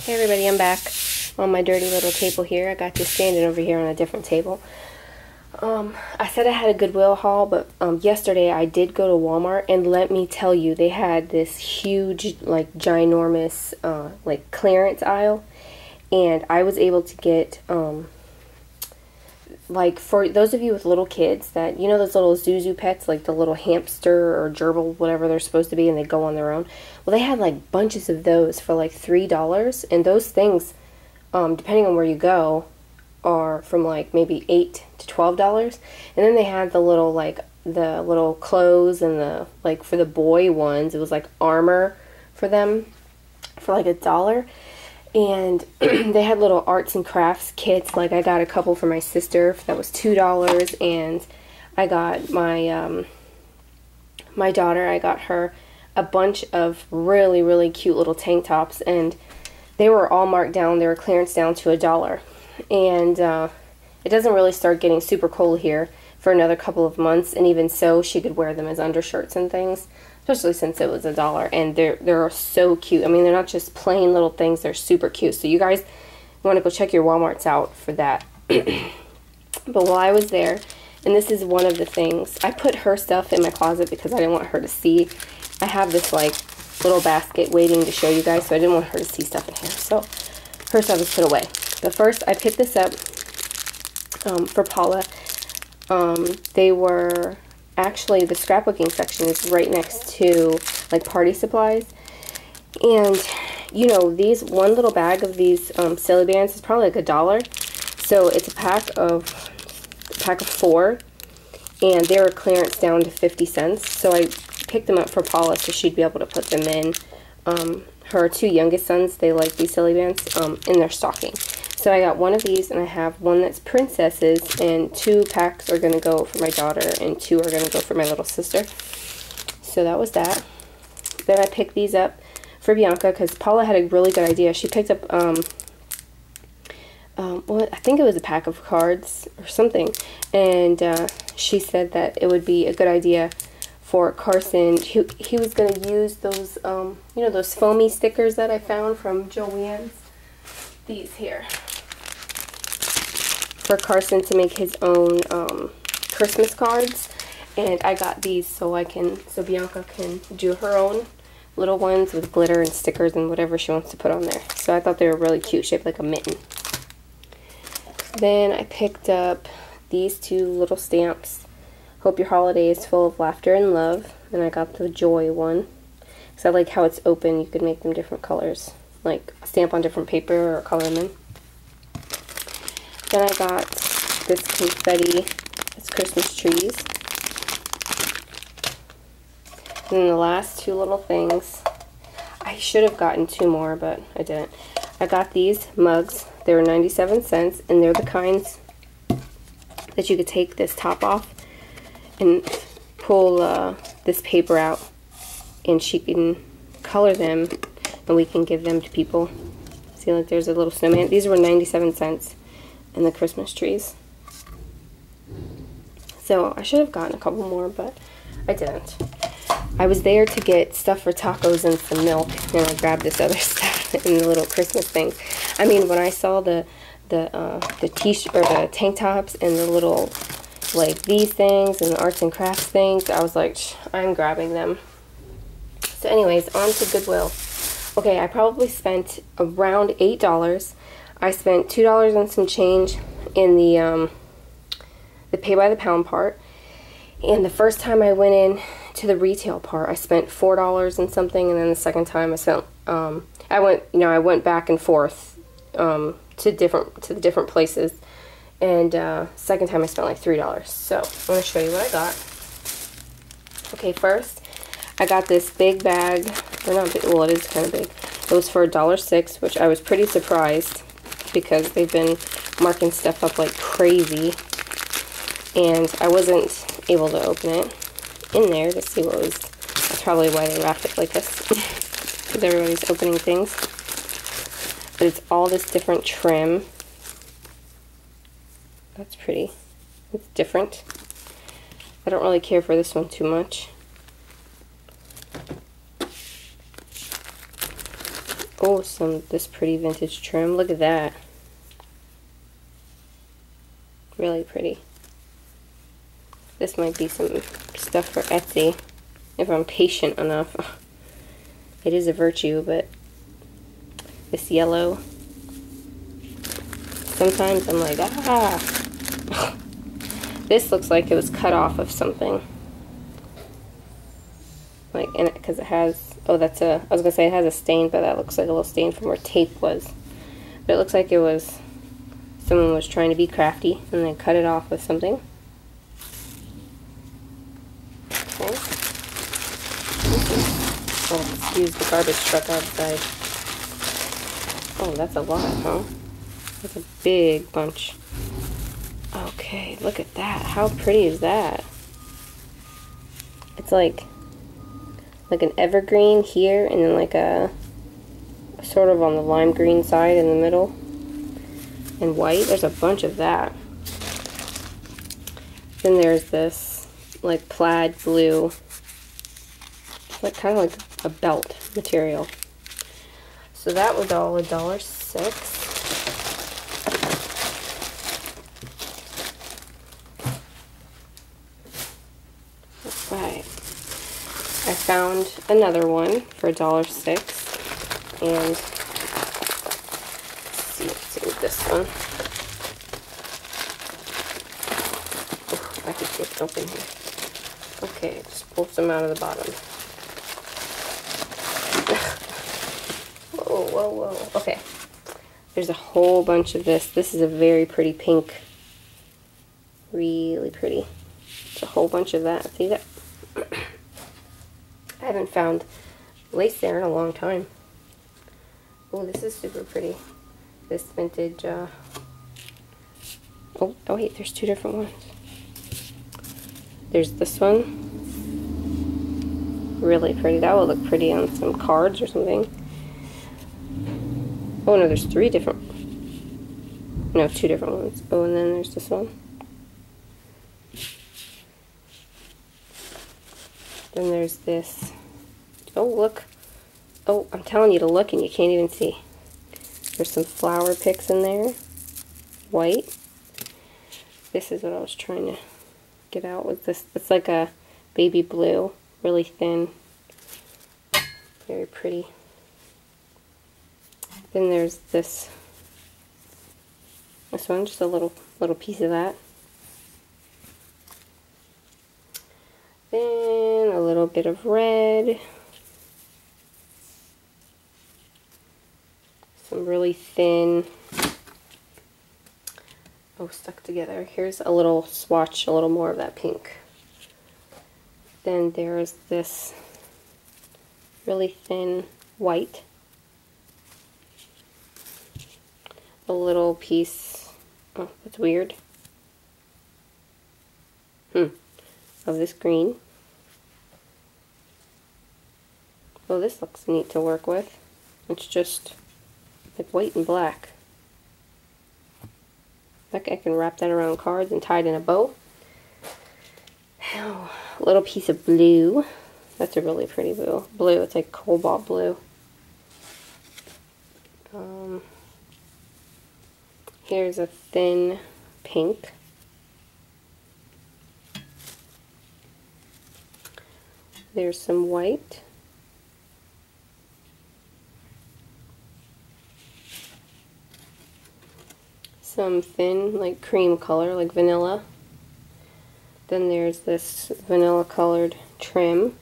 Hey everybody, I'm back on my dirty little table here. I got you standing over here on a different table. I said I had a Goodwill haul, but yesterday I did go to Walmart, and let me tell you, they had this huge, like, ginormous, like, clearance aisle, and I was able to get, like, for those of you with little kids that, you know those little Zuzu pets, like the little hamster or gerbil, whatever they're supposed to be, and they go on their own? Well, they had, like, bunches of those for, like, $3, and those things, depending on where you go, are from, like, maybe $8 to $12, and then they had the little, like, the little clothes and the, like, for the boy ones, it was, like, armor for them for, like, $1. And they had little arts and crafts kits. Like, I got a couple for my sister that was $2, and I got my my daughter, I got her a bunch of really, really cute little tank tops, and they were all marked down. They were clearance down to $1. And it doesn't really start getting super cold here for another couple of months, and even so, she could wear them as undershirts and things, especially since it was $1, and they're so cute. I mean, they're not just plain little things, they're super cute. So you guys want to go check your Walmarts out for that. But while I was there, and this is one of the things, I put her stuff in my closet because I didn't want her to see. I have this, like, little basket waiting to show you guys, so I didn't want her to see stuff in here. So her stuff is put away. But first, I picked this up for Paula. They were... Actually, the scrapbooking section is right next to, like, party supplies. And, you know, one little bag of these silly bands is probably like $1. So it's a pack of 4. And they were clearance down to 50 cents. So I picked them up for Paula so she'd be able to put them in. Her 2 youngest sons, they like these silly bands in their stocking. So I got one of these, and I have one that's princesses, and 2 packs are going to go for my daughter, and 2 are going to go for my little sister. So that was that. Then I picked these up for Bianca, because Paula had a really good idea. She picked up, well, I think it was a pack of cards or something, and she said that it would be a good idea for Carson. He was going to use those, you know, those foamy stickers that I found from Joann's. These here. For Carson to make his own Christmas cards, and I got these so Bianca can do her own little ones with glitter and stickers and whatever she wants to put on there. So I thought they were really cute, shaped like a mitten. Then I picked up these 2 little stamps. Hope your holiday is full of laughter and love. And I got the joy one, because I like how it's open. You could make them different colors, like stamp on different paper or color them in. Then I got this confetti, it's Christmas trees. And then the last 2 little things, I should have gotten 2 more, but I didn't. I got these mugs. They were 97 cents, and they're the kinds that you could take this top off and pull this paper out, and she can color them, and we can give them to people. See, like, there's a little snowman. These were 97 cents. And the Christmas trees. So I should have gotten a couple more, but I didn't. I was there to get stuff for tacos and some milk, and I grabbed this other stuff and the little Christmas things. I mean, when I saw the t-shirt or the tank tops and the little, like, these things and the arts and crafts things, I was like, I'm grabbing them. So anyways, on to Goodwill. Okay, I probably spent around $8. I spent $2 and some change in the pay by the pound part, and the first time I went in to the retail part, I spent $4 and something, and then the second time I spent I went back and forth to the different places, and second time I spent like $3. So I'm going to show you what I got. Okay, first I got this big bag, or not big, well, it is kind of big. It was for $1.06, which I was pretty surprised, because they've been marking stuff up like crazy, and I wasn't able to open it in there to see what was. That's probably why they wrapped it like this, because everybody's opening things. But it's all this different trim. That's pretty. It's different. I don't really care for this one too much. Oh, this pretty vintage trim. Look at that. Really pretty. This might be some stuff for Etsy if I'm patient enough. It is a virtue, but this yellow, sometimes I'm like, ah. This looks like it was cut off of something. Like, and because it has, oh, that's a, I was gonna say it has a stain, but that looks like a little stain from where tape was. But it looks like it was, someone was trying to be crafty and then cut it off with something. Okay. Oh, excuse the garbage truck outside. Oh, that's a lot, huh? That's a big bunch. Okay, look at that. How pretty is that? It's like an evergreen here, and then like a sort of on the lime green side in the middle, and white. There's a bunch of that. Then there's this like plaid blue, like kind of like a belt material. So that was all $1.06. Right. I found another one for $1.06, and let's see what's in this one. Oh, I can get it open here. Okay, just pull some out of the bottom. Whoa, whoa, whoa. Okay. There's a whole bunch of this. This is a very pretty pink. Really pretty. There's a whole bunch of that. See that? I haven't found lace there in a long time. Oh, this is super pretty. This vintage, oh wait, there's two different ones. There's this one. Really pretty. That would look pretty on some cards or something. Oh no, there's three different. No, two different ones. Oh, and then there's this one. Then there's this. Oh, look. Oh, I'm telling you to look and you can't even see. There's some flower picks in there. White. This is what I was trying to get out with this. It's like a baby blue. Really thin. Very pretty. Then there's this one, just a little piece of that. Then a little bit of red. Some really thin, oh, stuck together. Here's a little swatch, a little more of that pink. Then there's this really thin white. A little piece, oh, that's weird. Of this green. Oh, this looks neat to work with. It's just like white and black. Like I can wrap that around cards and tie it in a bow. Oh, a little piece of blue. That's a really pretty blue. It's like cobalt blue. Here's a thin pink. There's some white. Some thin, like cream color, like vanilla. Then there's this vanilla colored trim.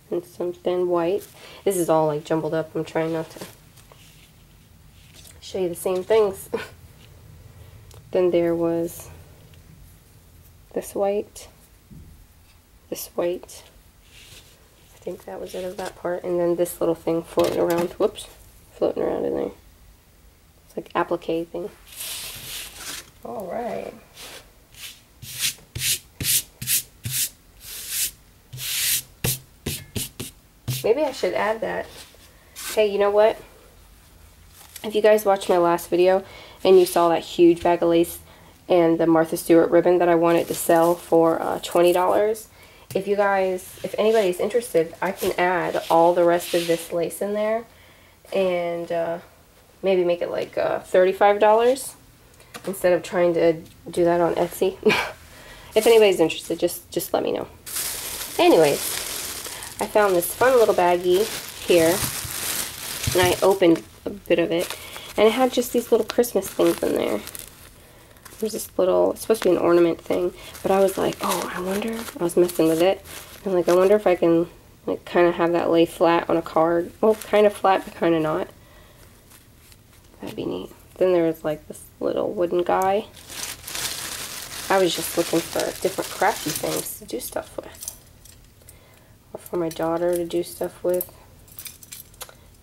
And some thin white. This is all like jumbled up. I'm trying not to show you the same things. Then there was this white. This white. I think that was it of that part. And then this little thing floating around. Whoops. Floating around in there. It's like applique thing. Alright. Maybe I should add that. Hey, you know what? If you guys watched my last video and you saw that huge bag of lace and the Martha Stewart ribbon that I wanted to sell for $20, If you guys, if anybody's interested, I can add all the rest of this lace in there and maybe make it like $35 instead of trying to do that on Etsy. If anybody's interested, just let me know. Anyways, I found this fun little baggie here, and I opened a bit of it, and it had just these little Christmas things in there. There's this little, it's supposed to be an ornament thing, but I was like, oh, I wonder, I was messing with it, and like, I wonder if I can like kind of have that lay flat on a card. Well, kind of flat, but kind of not. That'd be neat. Then there was like this little wooden guy. I was just looking for different crafty things to do stuff with. Or for my daughter to do stuff with.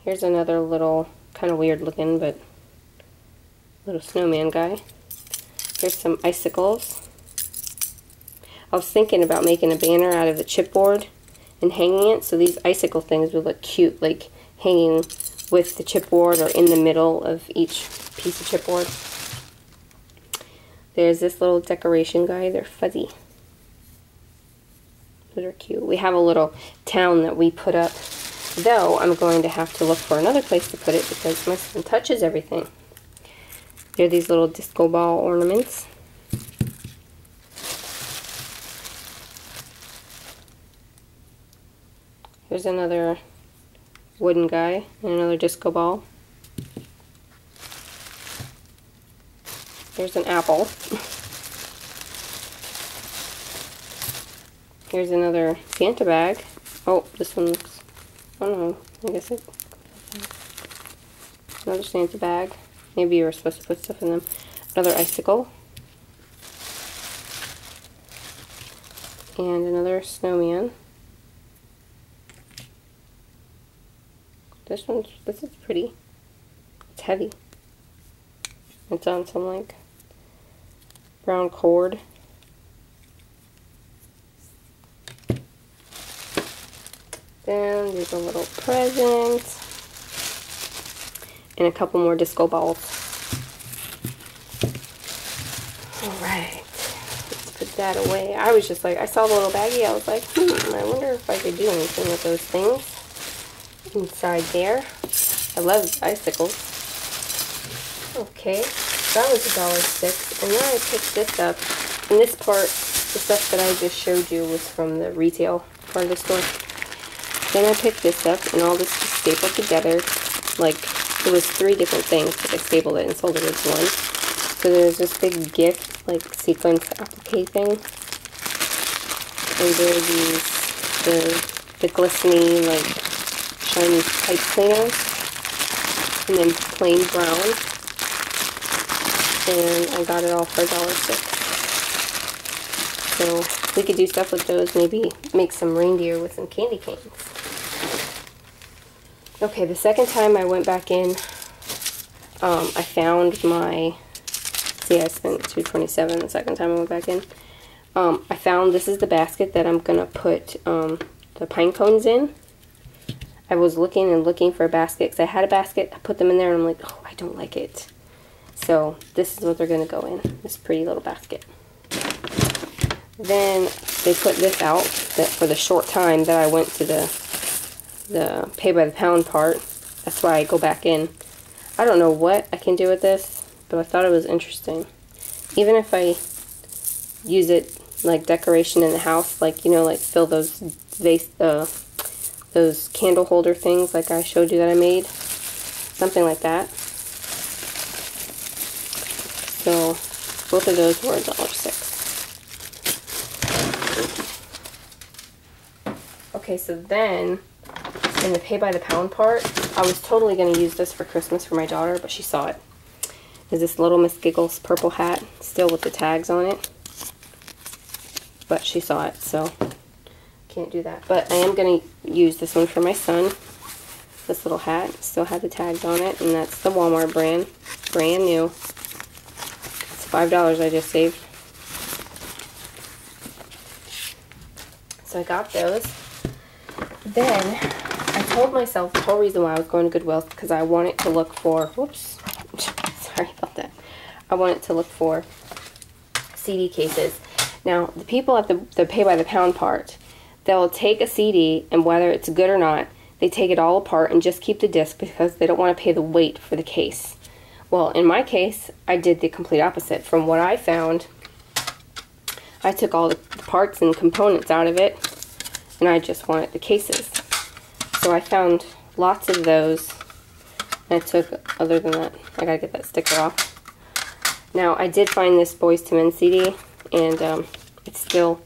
Here's another little, kind of weird looking, but little snowman guy. Here's some icicles. I was thinking about making a banner out of the chipboard and hanging it, so these icicle things would look cute, like hanging with the chipboard or in the middle of each piece of chipboard. There's this little decoration guy. They're fuzzy. Those are cute. We have a little town that we put up, though I'm going to have to look for another place to put it because my son touches everything. There are these little disco ball ornaments. Here's another wooden guy and another disco ball. There's an apple. Here's another Santa bag. Oh, this one looks, I don't know, I guess it, another Santa bag. Maybe you were supposed to put stuff in them. Another icicle. And another snowman. This is pretty. It's heavy. It's on some like brown cord. Then there's a little present. And a couple more disco balls. Alright. Let's put that away. I was just like, I saw the little baggie. I was like, I wonder if I could do anything with those things inside there. I love icicles. Okay. That was $1.06. And then I picked this up. And this part, the stuff that I just showed you was from the retail part of the store. Then I picked this up and all this was stapled together. Like, it was 3 different things, but I stapled it and sold it as one. So there's this big gift, like, sequence applique thing. And there are these, the glistening, like, shiny pipe cleaners. And then plain brown. And I got it all for $1.06. So we could do stuff with those, maybe make some reindeer with some candy canes. Okay, the second time I went back in, I found my, see, I spent $2.27 the second time I went back in. I found, this is the basket that I'm going to put the pine cones in. I was looking and looking for a basket, because I had a basket, I put them in there, and I'm like, oh, I don't like it. So, this is what they're going to go in, this pretty little basket. Then, they put this out, that for the short time that I went to the pay by the pound part. That's why I go back in. I don't know what I can do with this, but I thought it was interesting. Even if I use it like decoration in the house, like, you know, like fill those vase, those candle holder things like I showed you that I made. Something like that. So, both of those were $1.06. Okay, so then in the pay by the pound part, I was totally going to use this for Christmas for my daughter, but she saw it. Is this Little Miss Giggles purple hat, still with the tags on it. But she saw it, so can't do that. But I am going to use this one for my son. This little hat still had the tags on it, and that's the Walmart brand. Brand new. It's $5 I just saved. So I got those. Then I told myself the whole reason why I was going to Goodwill because I wanted to look for, whoops, sorry about that. I wanted to look for CD cases. Now, the people at the pay by the pound part, they'll take a CD, and whether it's good or not, they take it all apart and just keep the disc because they don't want to pay the weight for the case. Well, in my case, I did the complete opposite. From what I found, I took all the parts and components out of it, and I just wanted the cases. So I found lots of those, and I took, other than that, I gotta get that sticker off. Now, I did find this Boys to Men CD, and it still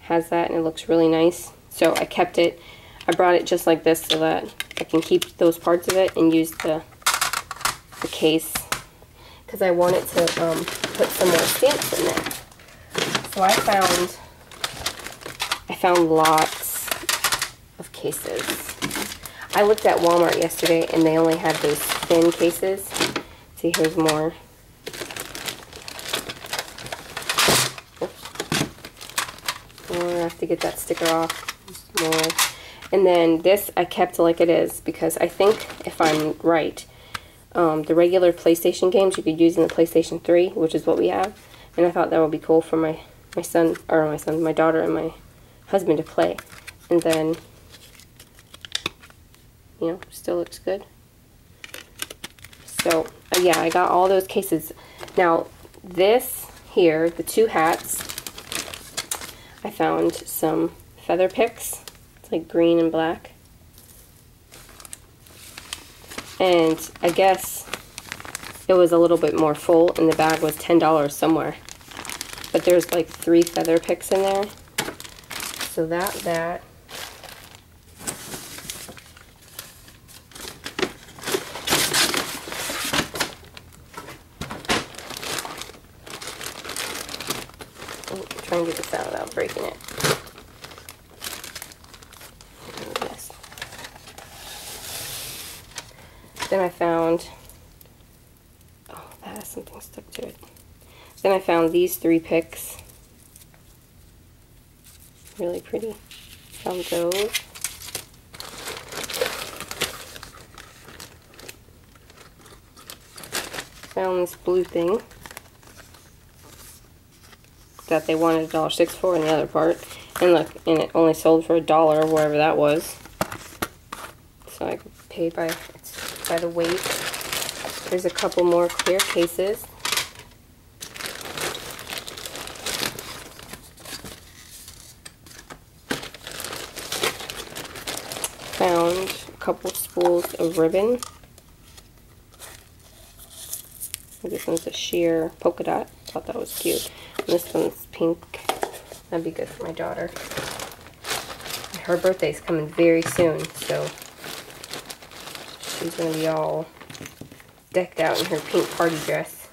has that, and it looks really nice. So I kept it. I brought it just like this so that I can keep those parts of it and use the case, because I wanted to put some more stamps in there. So I found lots of cases. I looked at Walmart yesterday, and they only had those thin cases. See, here's more. I have to get that sticker off. More. And then this I kept like it is, because I think, if I'm right, the regular PlayStation games you could use in the PlayStation 3, which is what we have. And I thought that would be cool for my daughter and my husband to play. And then, you know, still looks good. So, yeah, I got all those cases. Now, this here, the two hats, I found some feather picks. It's like green and black. And I guess it was a little bit more full, and the bag was $10 somewhere. But there's like 3 feather picks in there. So that. Oh, try and get this out without breaking it. Then I found, oh, that has something stuck to it. Then I found these 3 picks. Really pretty. Found those. Found this blue thing that they wanted $1.06 for in the other part. And look, and it only sold for $1, wherever that was. So I paid by the weight. There's a couple more clear cases. Found a couple spools of ribbon. This one's a sheer polka dot. Thought that was cute. And this one's pink. That'd be good for my daughter. Her birthday's coming very soon, so she's going to be all decked out in her pink party dress.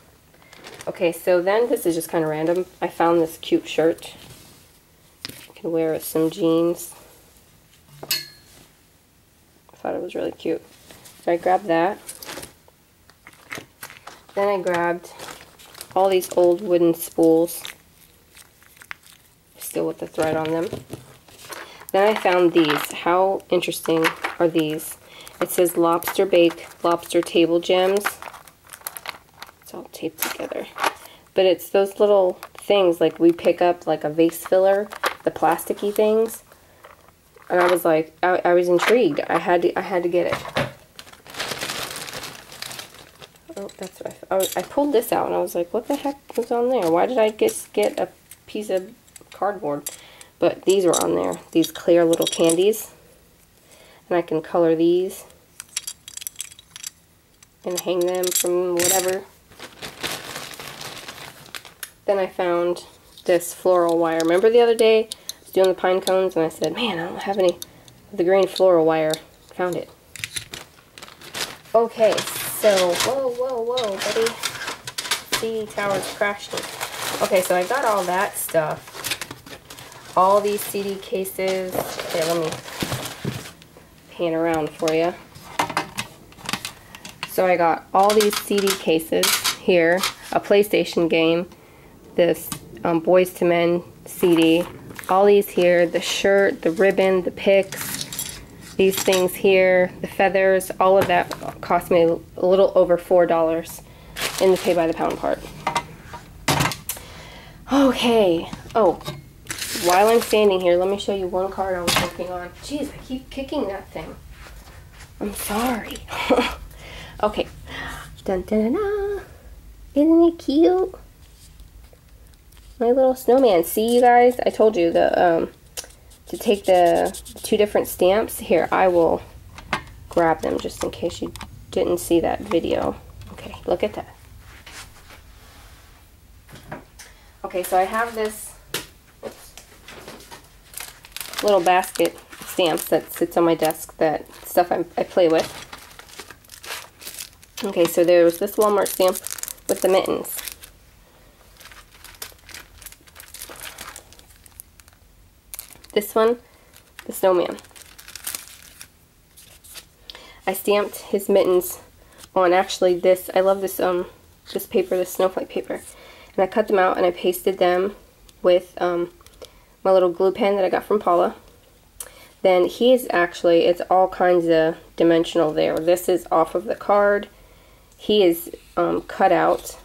Okay, so then this is just kind of random. I found this cute shirt. You can wear with some jeans. I thought it was really cute. So I grabbed that. Then I grabbed all these old wooden spools, still with the thread on them. Then I found these. How interesting are these? It says Lobster Bake Lobster Table Gems. It's all taped together. But it's those little things like we pick up like a vase filler, the plasticky things. And I was like, I was intrigued. I had to get it. Oh, that's what I pulled this out and I was like, what the heck was on there? Why did I just get a piece of cardboard? But these were on there. These clear little candies. And I can color these and hang them from whatever. Then I found this floral wire. Remember the other day I was doing the pine cones and I said, man, I don't have any of the green floral wire. Found it. Okay, so, whoa, buddy. CD tower's crashing. Okay, so I got all that stuff. All these CD cases. Okay, let me pan around for you. So I got all these CD cases here, a PlayStation game, this Boys to Men CD, all these here, the shirt, the ribbon, the picks, these things here, the feathers, all of that cost me a little over $4 in the pay by the pound part. Okay, oh, while I'm standing here, let me show you one card I was working on. Jeez, I keep kicking that thing. I'm sorry. Okay. Dun, dun, dun, dun. Isn't it cute? My little snowman. See, you guys? I told you to take the 2 different stamps. Here, I will grab them just in case you didn't see that video. Okay, look at that. Okay, so I have this little basket of stamps that sits on my desk, that stuff I play with. Okay, so there's this Walmart stamp with the mittens. This one, the snowman. I stamped his mittens on actually this, I love this this paper, this snowflake paper. And I cut them out and I pasted them with my little glue pen that I got from Paula. Then he is actually, it's all kinds of dimensional there. This is off of the card. He is cut out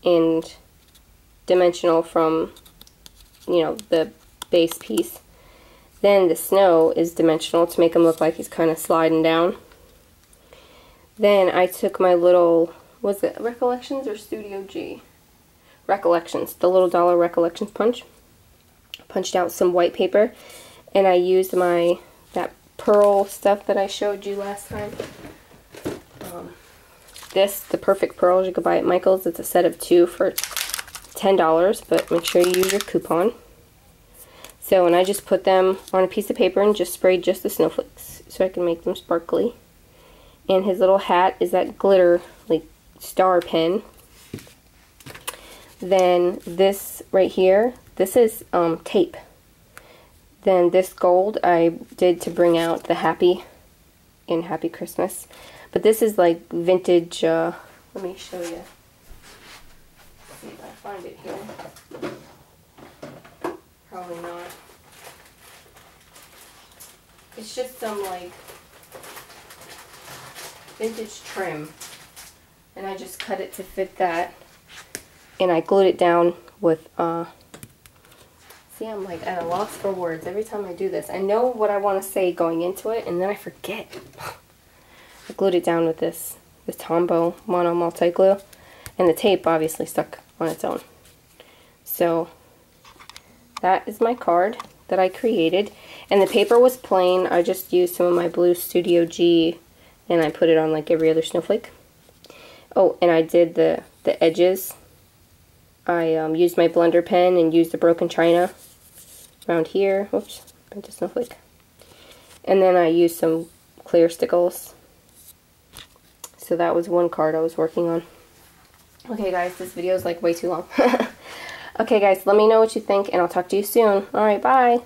and dimensional from, you know, the base piece. Then the snow is dimensional to make him look like he's kind of sliding down. Then I took my little, was it Recollections or Studio G? Recollections, the little dollar Recollections punch. Punched out some white paper, and I used that pearl stuff that I showed you last time. The perfect pearls, you could buy at Michael's. It's a set of 2 for $10, but make sure you use your coupon. So, and I just put them on a piece of paper and just sprayed just the snowflakes so I can make them sparkly. And his little hat is that glitter, like, star pen. Then this right here, this is tape. Then this gold I did to bring out the Happy Christmas. But this is like vintage, let me show you. Let's see if I find it here. Probably not. It's just some like vintage trim. And I just cut it to fit that. And I glued it down with, see, I'm like at a loss for words every time I do this. I know what I want to say going into it, and then I forget. I glued it down with this Tombow Mono Multi Glue, and the tape obviously stuck on its own. So that is my card that I created, and the paper was plain. I just used some of my blue Studio G, and I put it on like every other snowflake. Oh, and I did the edges. I used my blender pen and used the broken china around here. Oops, bent a snowflake. And then I used some clear stickles. So that was one card I was working on. Okay guys, this video is like way too long. Okay guys, let me know what you think and I'll talk to you soon. Alright, bye.